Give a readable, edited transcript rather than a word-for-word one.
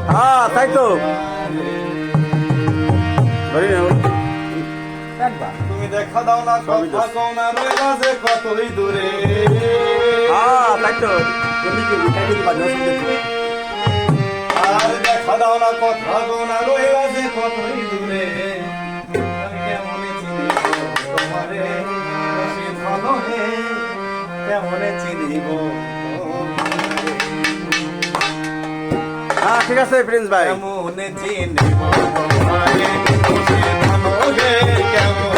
হ্যাঁ তাই তো তুমি দেখা দাও না কথা কও না রইলা যে কতই দূরে হ্যাঁ তাই তো আর দেখা দাও না কথা কও না রইলা যে কতই দূরে কেমনে চিনিব তোমারে বেশি ভালো হে কেমনে চিনিব হ্যাঁ ঠিক আছে প্রিন্স ভাই কেমনে চিনিব তোমারে বেশি ভালো হে কেমন